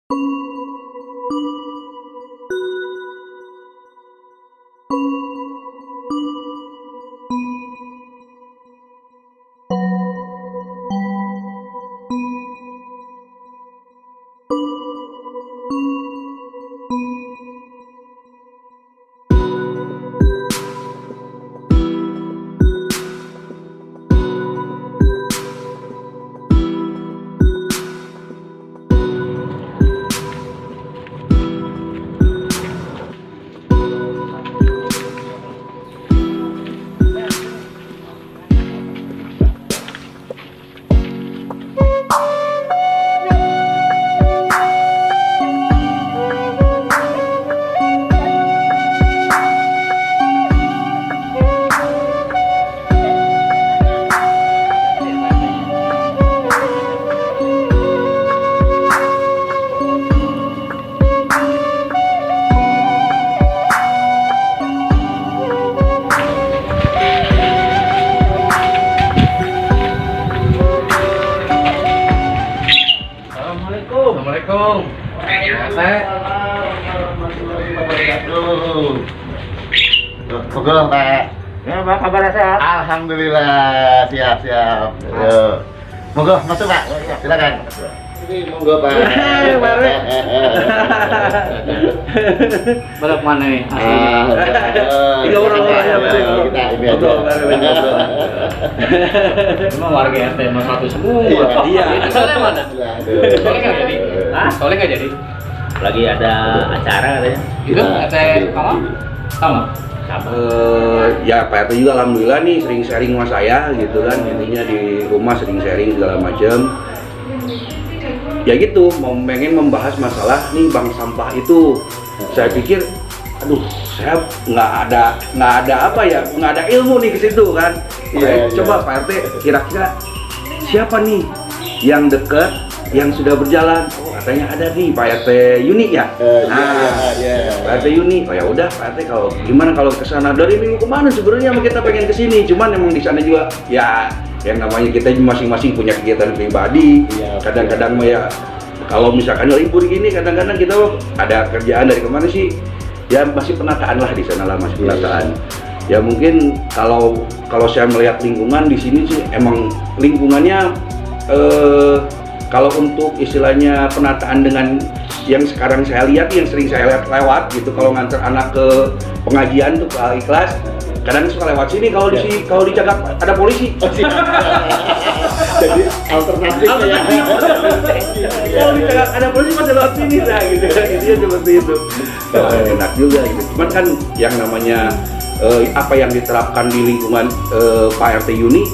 Assalamualaikum. Pukul Pak. Ya, Pak, kabar sehat? Alhamdulillah, siap. Ayo. Monggo masuk Pak. Silakan. Ini monggo Pak. Balik mana nih? Tiga orang aja kita ini aja. Memang warga RT 01 semua. Iya. Soalnya mana? Soalnya nggak jadi. Hah? Soalnya nggak jadi. Lagi ada acara katanya. Itu RT kamu? Sama. Ya Pak RT juga alhamdulillah nih sering sharing sama saya gitu kan, intinya di rumah sering sharing segala macam. Ya gitu, pengen membahas masalah nih bank sampah itu. Saya pikir, aduh, saya nggak ada apa ya, nggak ada ilmu nih ke situ kan. Coba Pak RT, kira-kira siapa nih yang dekat, yang sudah berjalan? Oh, katanya ada nih Pak RT Yuni ya. Pak RT Yuni. Oh ya udah Pak RT, kalau gimana kalau ke sana dari minggu kemarin sebenarnya kita pengen ke sini, cuman emang di sana juga ya yang namanya kita masing-masing punya kegiatan pribadi. Kadang-kadang ya kalau misalkan libur gini, kadang-kadang kita ada kerjaan dari kemana sih? Ya masih penataan lah di sana lah, masih penataan. Ya mungkin kalau saya melihat lingkungan di sini sih emang lingkungannya kalau untuk istilahnya penataan dengan yang sekarang saya lihat, yang sering saya lihat lewat gitu, kalau nganter anak ke pengajian tuh ke Ikhlas, kadang suka lewat sini kalau dijaga ada polisi. Jadi alternatif ya. Kalau dijaga ada polisi masih lewat sini lah gitu. Intinya seperti itu. Enak juga gitu. Cuman kan yang namanya apa yang diterapkan di lingkungan Pak RT Yuni,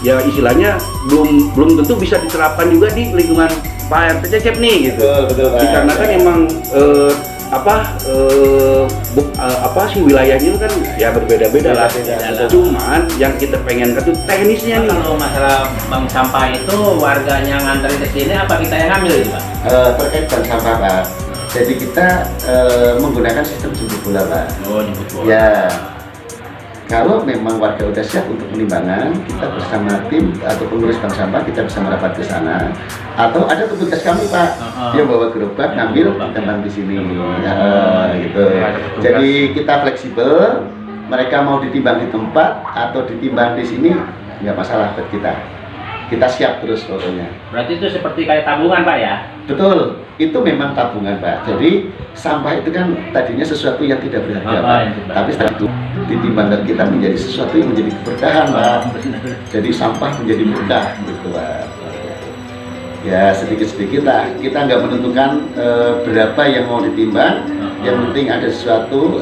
ya istilahnya belum tentu bisa diterapkan juga di lingkungan Pak RT Cecep nih gitu. Betul, dikarenakan emang wilayahnya kan ya berbeda-beda lah. Cuman yang kita pengen itu teknisnya nih. Kalau masalah bank sampah itu warganya nganterin ke sini apa kita yang ngambil itu, Pak? Terkait bank sampah Pak. Jadi kita menggunakan sistem jemput bola Pak. Oh, jemput bola. Ya. Kalau memang warga udah siap untuk penimbangan, kita bersama tim atau pengurus bank sampah kita bisa merapat ke sana. Atau ada petugas kami Pak, dia bawa gerobak ngambil timbang di sini, gitu. Jadi kita fleksibel. Mereka mau ditimbang di tempat atau ditimbang di sini, nggak masalah buat kita. Kita siap terus pokoknya. Berarti itu seperti kayak tabungan Pak ya? Betul, itu memang tabungan Pak. Jadi sampah itu kan tadinya sesuatu yang tidak berharga Pak. Tapi setelah itu ditimbangkan kita menjadi sesuatu yang menjadi keberkahan Pak. Jadi sampah menjadi berkah gitu Pak. Ya sedikit-sedikit lah. Kita nggak menentukan berapa yang mau ditimbang. Yang penting ada sesuatu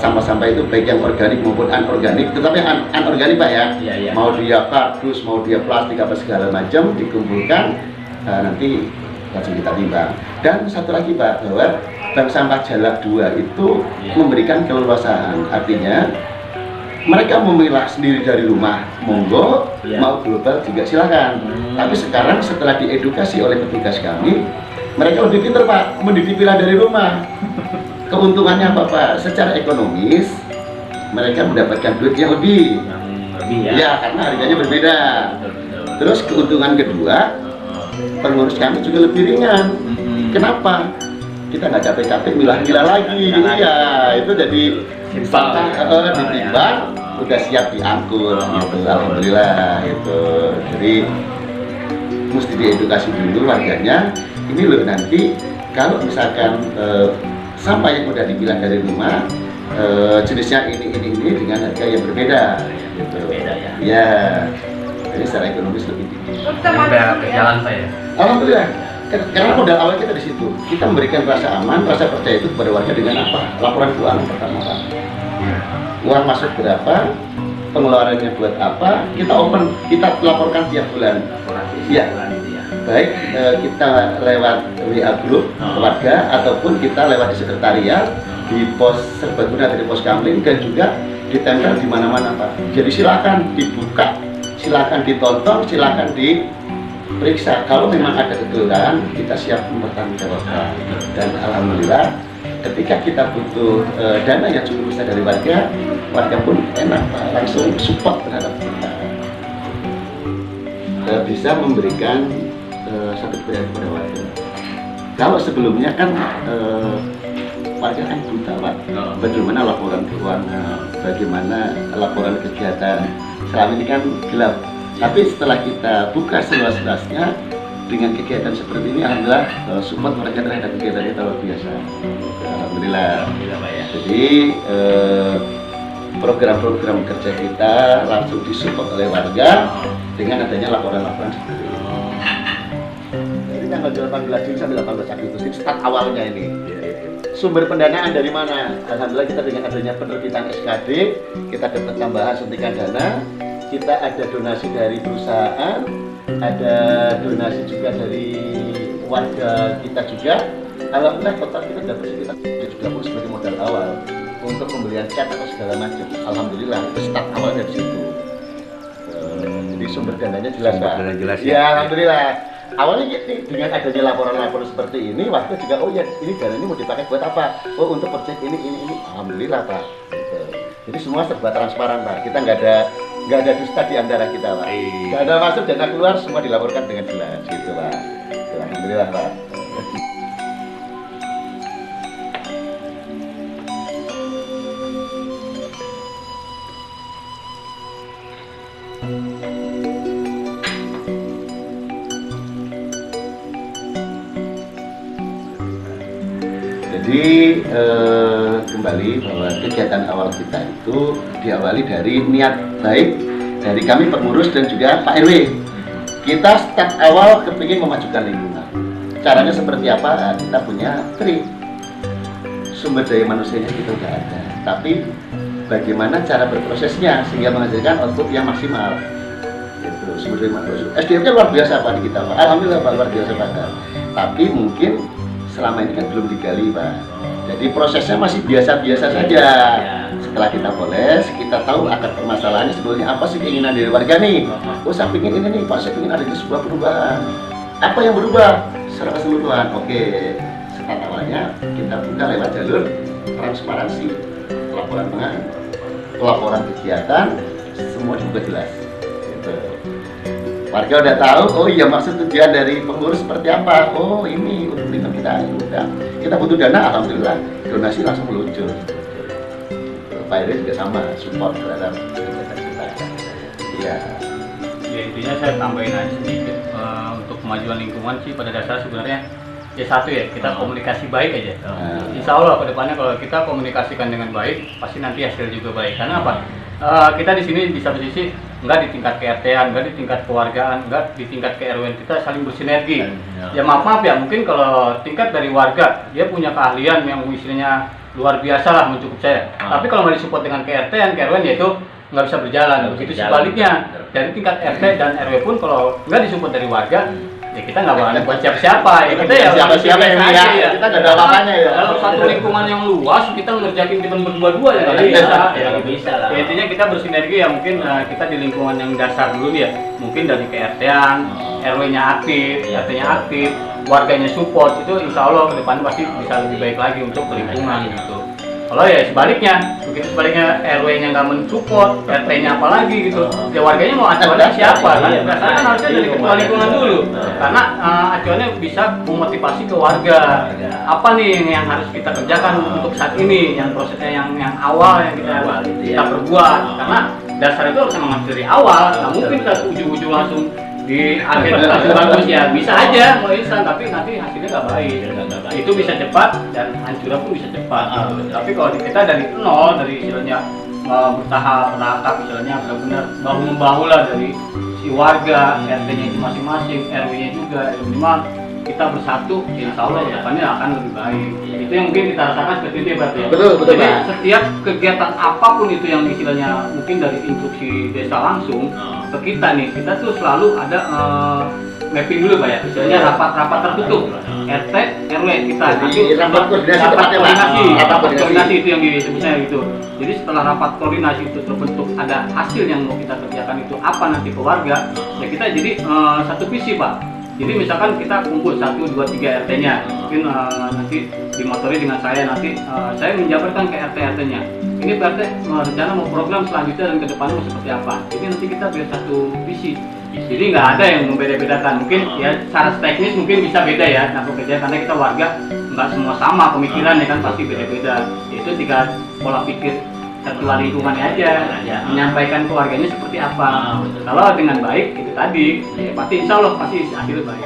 sampah-sampah itu baik yang organik maupun anorganik. Tetapi anorganik Pak ya. Mau dia kardus, mau dia plastik apa segala macam dikumpulkan, nanti langsung kita timbang. Dan satu lagi Pak, bahwa bank sampah Jalak 2 itu memberikan keleluasaan. Artinya mereka memilah sendiri dari rumah, monggo, mau global juga silakan. Tapi sekarang setelah diedukasi oleh petugas kami, mereka lebih pintar Pak, dipilah dari rumah. Keuntungannya apa Pak? Secara ekonomis mereka mendapatkan duit yang lebih. Ya, karena harganya berbeda. Terus keuntungan kedua, pengurus kami juga lebih ringan. Kenapa? Kita nggak capek-capek milah-milah lagi. Iya, itu jadi ditimbang, udah siap diangkut gitu. Alhamdulillah itu. Jadi mesti diedukasi dulu warganya. Ini loh nanti kalau misalkan sampah yang udah dibilang dari rumah jenisnya ini dengan harga yang berbeda gitu. Berbeda ya. Ya. Jadi secara ekonomis lebih tinggi. Sampai ke jalan saya. Alhamdulillah. Karena modal awal kita di situ. Kita memberikan rasa aman, rasa percaya itu kepada warga dengan apa? Laporan keuangan pertama, Pak. Uang masuk berapa? Pengeluarannya buat apa? Kita open, kita laporkan tiap bulan. Iya. Baik kita lewat WA group warga ataupun kita lewat di sekretariat, di pos serbaguna dari pos kamling dan juga ditempel di mana-mana, Pak. Jadi silakan dibuka, silakan ditonton, silakan diperiksa. Kalau memang ada kegelisahan, kita siap mempertanggungjawabkan. Dan alhamdulillah, ketika kita butuh dana yang cukup besar dari warga, warga pun enak, Pak, langsung support terhadap kita. Bisa memberikan satu kepercayaan kepada warga. Kalau sebelumnya kan warga kan buta, Pak. Bagaimana laporan keuangan, bagaimana laporan kegiatan. Selama ini kan gelap. Tapi setelah kita buka seluas-luasnya dengan kegiatan seperti ini, alhamdulillah support mereka terhadap kegiatan itu luar biasa. Alhamdulillah. Jadi program-program kerja kita langsung disupport oleh warga dengan adanya laporan-laporan seperti ini. Jadi tanggal 18 Juni sampai 18 Agustus ini start awalnya ini. Sumber pendanaan dari mana? Alhamdulillah kita dengan adanya penerbitan SKD, kita dapat tambahan suntikan dana. Kita ada donasi dari perusahaan, ada donasi juga dari warga kita juga. Alhamdulillah total kita dapat sekitar 30 sebagai modal awal untuk pembelian cat atau segala macam. Alhamdulillah start awal dari situ. Jadi sumber dananya jelas, Pak. Jelas, ya. Alhamdulillah. Awalnya dengan adanya laporan-laporan seperti ini, warga juga oh ya ini dana ini mau dipakai buat apa? Oh untuk proyek ini. Alhamdulillah, Pak. Gitu. Jadi semua serba transparan, Pak. Kita nggak ada dusta di antara kita, Pak. Nggak ada masuk dana keluar, semua dilaporkan dengan jelas, gitu, Pak. Alhamdulillah, Pak. Jadi kembali bahwa kegiatan awal kita itu diawali dari niat baik dari kami pengurus dan juga Pak RW. Kita start awal kepingin memajukan lingkungan. Caranya seperti apa? Kita punya sumber daya manusianya kita sudah ada. Tapi bagaimana cara berprosesnya sehingga menghasilkan output yang maksimal. Itu sumber daya manusia. SDM-nya luar biasa, Pak, di kita, Pak. Alhamdulillah, Pak, luar biasa, Pak. Tapi mungkin selama ini kan belum digali, Pak. Jadi prosesnya masih biasa-biasa saja. Setelah kita poles, kita tahu akar permasalahannya sebetulnya apa sih keinginan dari warga nih. Oh, saya ingin ini nih, Pak, saya ingin ada sebuah perubahan. Apa yang berubah? Secara keseluruhan. Oke, start awalnya kita buka lewat jalur transparansi, pelaporan kegiatan, semua juga jelas. Gitu. Warga udah tahu, oh iya maksud tujuan dari pengurus seperti apa. Oh ini untuk lingkungan kita, udah. Kita butuh dana, alhamdulillah donasi langsung meluncur. Pak RW juga sama, support terhadap kegiatan kita. Ya. Ya intinya saya tambahin aja sedikit untuk kemajuan lingkungan sih pada dasarnya sebenarnya ya satu ya kita komunikasi baik aja. Insya Allah kedepannya kalau kita komunikasikan dengan baik pasti nanti hasil juga baik. Karena apa? Kita di sini di satu sisi nggak di tingkat KRT-an, nggak di tingkat keluargaan, nggak di tingkat KRW, kita saling bersinergi. Ya maaf ya mungkin kalau tingkat dari warga dia punya keahlian yang istilahnya luar biasa lah mencukup saya. Tapi kalau nggak disupport dengan KRT-an, KRW ya itu nggak bisa berjalan. Begitu sebaliknya dari tingkat RT dan RW pun kalau nggak disupport dari warga ya kita nggak bakalan buat siapa-siapa ya kita ya siapa-siapa yang ya. Kita nggak ada apa-apanya ya. Kalau satu lingkungan yang luas kita ngerjakin kita berdua-dua ya nggak bisa. Ya nggak bisa lah. Ya, intinya kita bersinergi ya mungkin kita di lingkungan yang dasar dulu ya mungkin dari KRT-an, RW-nya aktif, RT-nya aktif, warganya support itu insya Allah ke depan pasti bisa lebih baik lagi untuk lingkungan gitu. Kalau ya sebaliknya, begitu sebaliknya RW-nya nggak mensupport, RT-nya apalagi gitu, ya warganya mau acuannya siapa kan? Biasanya kan harusnya dari ketua lingkungan dulu, karena acuannya bisa memotivasi ke warga. Apa nih yang harus kita kerjakan untuk saat ini, yang prosesnya yang awal yang kita perbuat, karena dasar itu harus memang dari awal, nggak mungkin kita ujung-ujung langsung di akhir langsung bagus ya, bisa aja mau instan tapi nanti hasilnya nggak baik. Itu bisa cepat dan hancurnya pun bisa cepat. Tapi kalau kita dari nol, dari istilahnya bertahap istilahnya benar-benar bahu membahu lah dari si warga, RT-nya itu masing-masing, RW-nya juga, minimal kita bersatu, insya Allah depannya akan lebih baik. Itu yang mungkin kita rasakan seperti itu ya Pak ya. Betul, Jadi Pak. setiap kegiatan apapun itu yang istilahnya mungkin dari instruksi desa langsung ke kita nih, kita tuh selalu ada mapping dulu Pak ya, istilahnya rapat-rapat tertutup RT, RW kita. Jadi rapat koordinasi tepatnya, Pak. Rapat koordinasi itu yang disebutnya gitu. Jadi setelah rapat koordinasi itu terbentuk ada hasil yang mau kita kerjakan itu apa nanti ke warga, ya kita jadi satu visi Pak. Jadi misalkan kita kumpul 1, 2, 3 RT-nya, mungkin nanti dimotori dengan saya, nanti saya menjabarkan ke RT-RT-nya. Ini RT rencana mau program selanjutnya dan ke depan mau seperti apa. Jadi nanti kita biar satu visi. Jadi nggak ada yang membeda-bedakan. Mungkin ya secara teknis mungkin bisa beda ya, nah kerja karena kita warga nggak semua sama pemikiran ya kan, pasti beda-beda. Itu tiga pola pikir ketua lingkungannya aja, menyampaikan ke warganya seperti apa. Kalau dengan baik itu tadi, ya pasti insya Allah pasti hasil baik.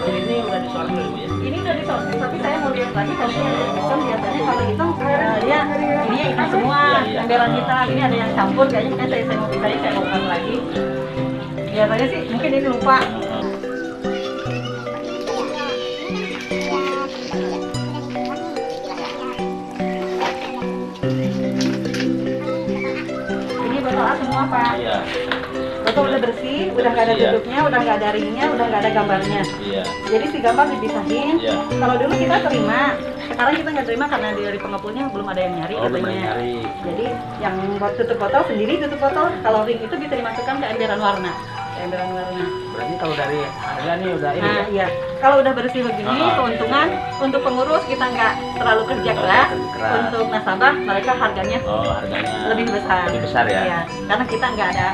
Ini udah disortir Bu ya? Ini udah disortir, tapi saya mau lihat lagi kalau hitam biasanya kalau hitam dia ini hitam semua emberan kita, ini ada yang campur kayaknya, makanya saya mau pisahnya, saya mau ulang lagi. Biasanya sih mungkin ini lupa. Ini botol A semua Pak. Iya. Botol udah bersih, udah nggak ada duduknya, udah nggak ada ringnya, udah nggak ada gambarnya. Iya. Jadi si gambar dipisahin. Iya. Kalau dulu kita terima, sekarang kita nggak terima karena dari pengepulnya belum ada yang nyari katanya. Jadi yang buat tutup botol sendiri tutup botol. Kalau ring itu bisa dimasukkan ke emberan warna. Berarti kalau dari harga nih udah ini Nah ya? iya, kalau udah bersih begini, keuntungan untuk pengurus kita nggak terlalu kerja keras. Untuk nasabah mereka harganya Harganya lebih besar. Lebih besar ya? Iya, karena kita nggak ada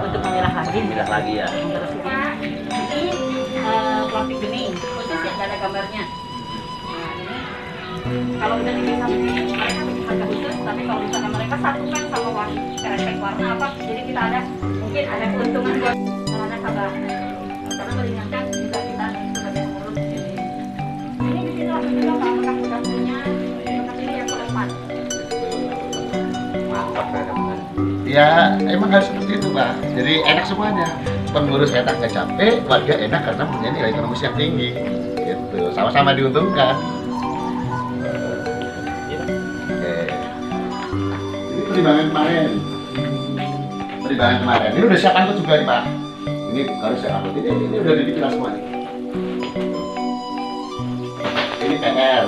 untuk memilah lagi. Pindah lagi ya? Membersihkan. Ini plastik bening, khusus ya, nggak ada gambarnya. Nah ini kalau udah dipisah begini, mereka bikin harga khusus. Tapi kalau misalnya mereka satukan sama warna apa, jadi kita ada mungkin ada keuntungan buat nasabah. Karena meringankan juga kita sebagai pengurus. Ini di sini langsung juga kalau bekas punya, bekas ini yang ke depan. Mantap ya teman-teman. Ya emang harus seperti itu Pak. Jadi enak semuanya. Pengurus enak nggak capek, warga enak karena punya nilai ekonomis yang tinggi. Gitu. Sama-sama diuntungkan. Oke. Ini pertimbangan kemarin. Ini udah siap angkut juga nih Pak. Ini harus siap angkut. Ini udah dipilah semua nih. Ini PR.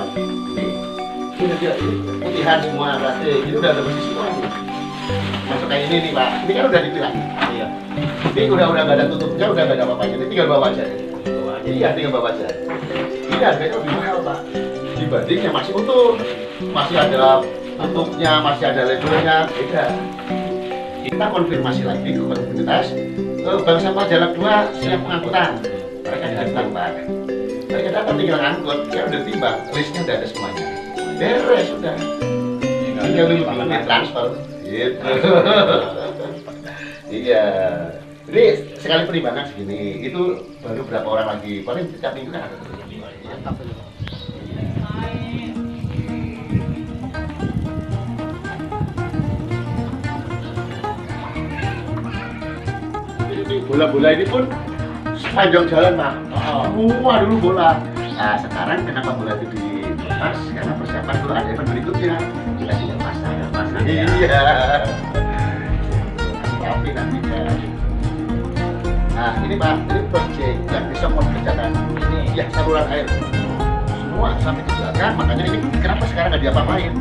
Ini putihan semua berarti. Ini udah ada bersih semua nih. Masuk kayak ini nih Pak. Ini kan udah dipilah. Iya. Ini udah nggak ada tutupnya, udah nggak ada apa-apanya. Ini tinggal bawa aja. Iya, tinggal bawa aja. Ini harganya lebih mahal Pak. Dibanding yang masih utuh, masih ada tutupnya, masih ada labelnya, beda. Kita konfirmasi lagi ke komunitas, Bank Sampah Jalak 2 siap pengangkutan. Mereka datang Pak. Mereka datang tinggal ngangkut, ya udah timbang, listnya udah ada semuanya. Beres sudah. Tinggal nunggu transfer. Gitu. Iya. Jadi sekali perimbangan segini, itu baru berapa orang lagi? Paling setiap minggu kan ada terus. Bola-bola ini pun sepanjang jalan Pak. Semua dulu bola. Nah sekarang kenapa bola itu dilepas? Karena persiapan dulu ada event berikutnya. Kita tinggal pasang. Iya. Tapi nantinya. Nah ini Pak, ini project yang bisa mau kerjakan. Ini ya saluran air. Semua sampai ke belakang, makanya ini kenapa sekarang nggak diapa-apain?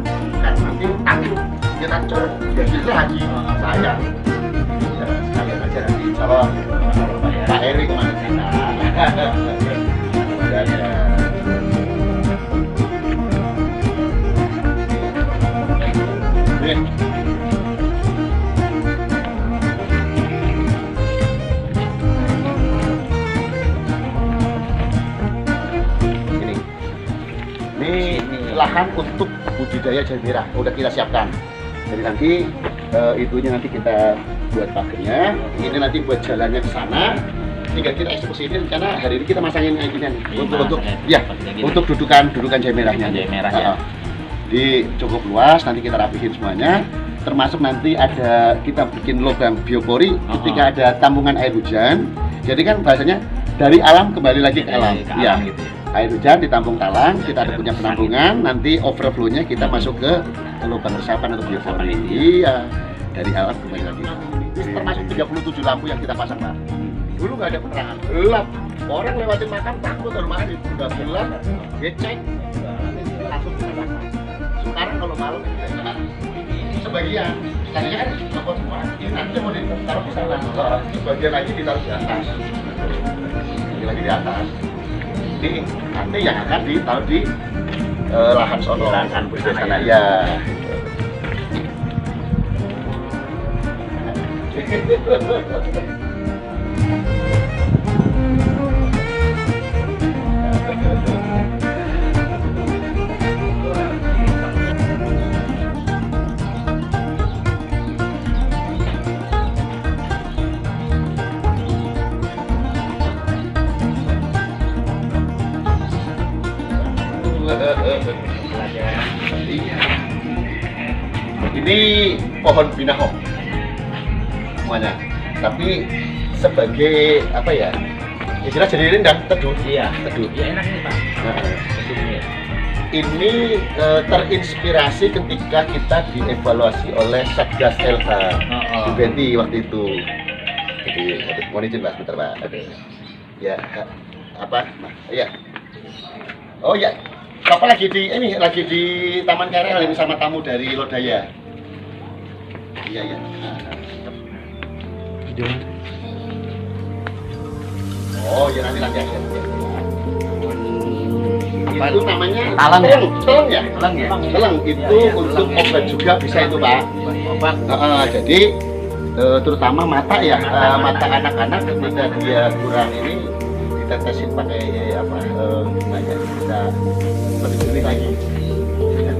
Kan nanti angin kita cor, jadi lagi sayang. Ya, sekalian aja nanti kalau Pak Eri kemana kita. lahan untuk budidaya jahe merah. Udah kita siapkan. Jadi nanti itunya nanti kita buat pagernya. Ini nanti buat jalannya ke sana. Tinggal kita eksekusi ini karena hari ini kita masangin kayak gini untuk untuk dudukan jahe merahnya. Jahe merahnya. Di cukup luas, nanti kita rapihin semuanya. Termasuk nanti ada kita bikin lubang biopori ketika ada tambungan air hujan. Jadi kan bahasanya dari alam kembali lagi ke alam. Iya. Gitu. Air hujan ditampung talang, kita ada punya penampungan, nanti overflow-nya kita masuk ke lubang resapan atau biopori. Iya. Dari alam kembali lagi. Termasuk 37 lampu yang kita pasang, Pak. Dulu nggak ada penerangan, gelap. Orang lewatin makan takut, rumah udah gelap, ngecek, langsung kita pasang. Sekarang kalau malam sebagian, tadinya kan copot semua, ini nanti mau ditaruh di sana, sebagian lagi ditaruh di atas, lagi di atas. Ini nanti yang akan ditaruh di lahan sono, lahan sana ya. Ini pohon binahong semuanya, tapi sebagai apa ya? Istilah jadi rindang, teduh. Iya. Teduh. Ya enak nih Pak. Ini terinspirasi ketika kita dievaluasi oleh Satgas LH di Benti waktu itu. Jadi, mohon izin Pak, bentar Pak. Ya, apa? Ya. Oh ya, Bapak lagi di Taman Karel ini sama tamu dari Lodaya. Iya ya. Oh ya nanti aja. Itu namanya talang ya? Talang ya? Talang ya? Talang itu untuk obat juga bisa itu Pak. Obat. Jadi terutama mata ya, mata anak-anak ketika dia kurang ini ditetesin pakai apa? Banyak bisa lebih jernih lagi.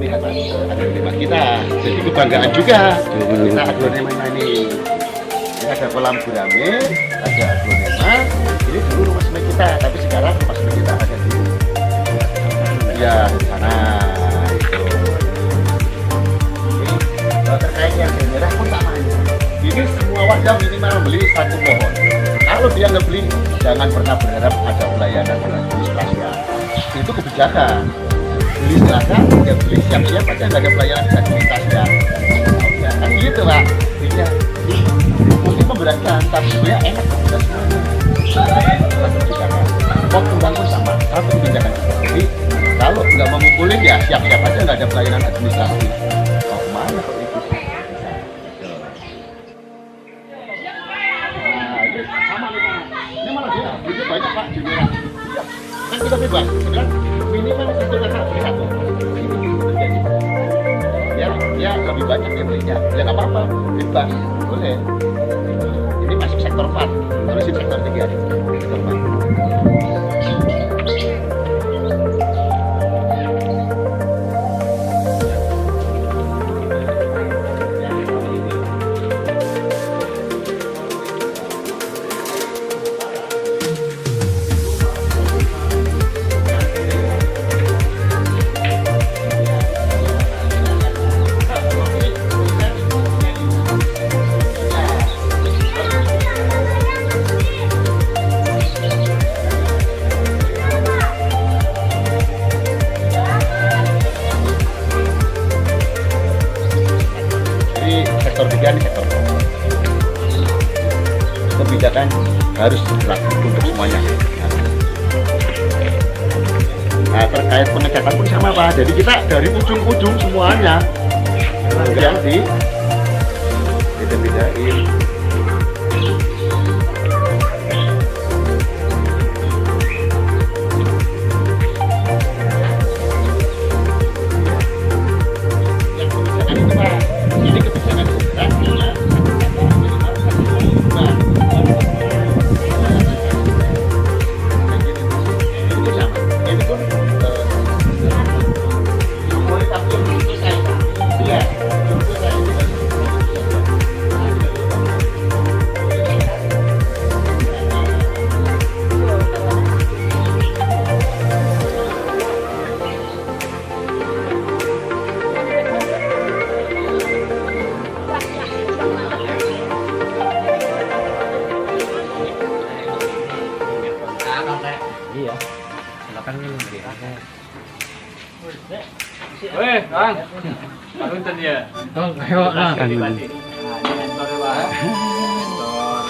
Ini kata agronomi kita, jadi kebanggaan juga kita agronomi ini. Ini ada kolam gurame, ada aglonema. Ini dulu rumah semen kita, tapi sekarang rumah semen kita ada di di sana. Itu. Ini terkait yang merah pun sama aja. Ini semua warga minimal beli 1 pohon. Kalau dia nggak beli, jangan pernah berharap ada pelayanan administrasi. Itu kebijakan. Beli silakan, ya beli siap-siap aja nggak ada pelayanan administrasi. Ya kan gitu Pak. Iya. Mungkin memberatkan, tapi sebenarnya enak kita semuanya. Waktu bangun sama, satu kebijakan. Jadi kalau nggak mau ngumpulin ya siap-siap aja nggak ada pelayanan administrasi. Oh kemana kok itu? Nah ini sama nih Pak. Ini malah dia, duitnya banyak Pak di merah. Iya. Kan kita bebas, sebenarnya minimal itu kan satu. Jadi ya lebih banyak yang belinya. Ya nggak apa-apa, bebas, boleh. Ini masuk sektor 4, terusin sektor 3 aja. Sektor 4. Sektor 3 ini sektor kebijakan harus berlaku untuk semuanya. Nah terkait pengecekan pun sama Pak, jadi kita dari ujung-ujung semuanya yang beda-bedain. Weh, Kang. Punten ya. Oh, ayo lah kan. Kantor ya, Pak. Kantor.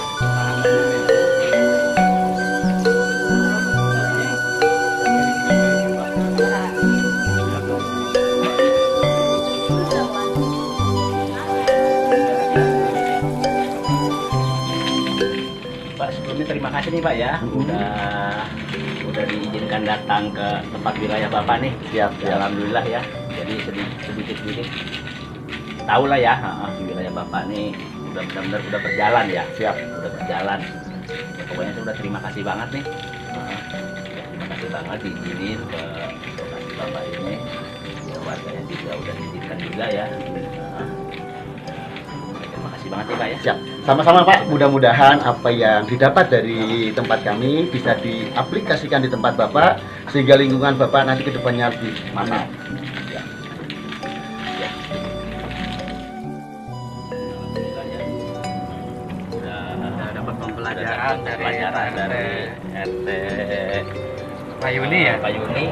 Pak, sebelumnya terima kasih nih Pak ya, udah diizinkan datang ke tempat wilayah Bapak nih. Siap, Ya, alhamdulillah ya. Jadi sedikit tahu lah ya, di wilayah Bapak nih udah benar-benar udah berjalan ya. Siap. Udah berjalan. Ya, pokoknya saya udah terima kasih banget nih. Terima kasih banget diizinin ke lokasi Bapak ini. Ya, warganya juga udah diizinkan juga ya. Terima kasih banget ya Pak ya. Siap. Sama-sama Pak, mudah-mudahan apa yang didapat dari tempat kami bisa diaplikasikan di tempat Bapak sehingga lingkungan Bapak nanti ke depannya lebih mantap. Ya. Ya. Udah Dapat pembelajaran dari RT Payuni ya. Payuni,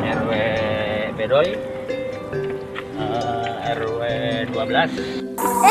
RW Bedoy, RW 12.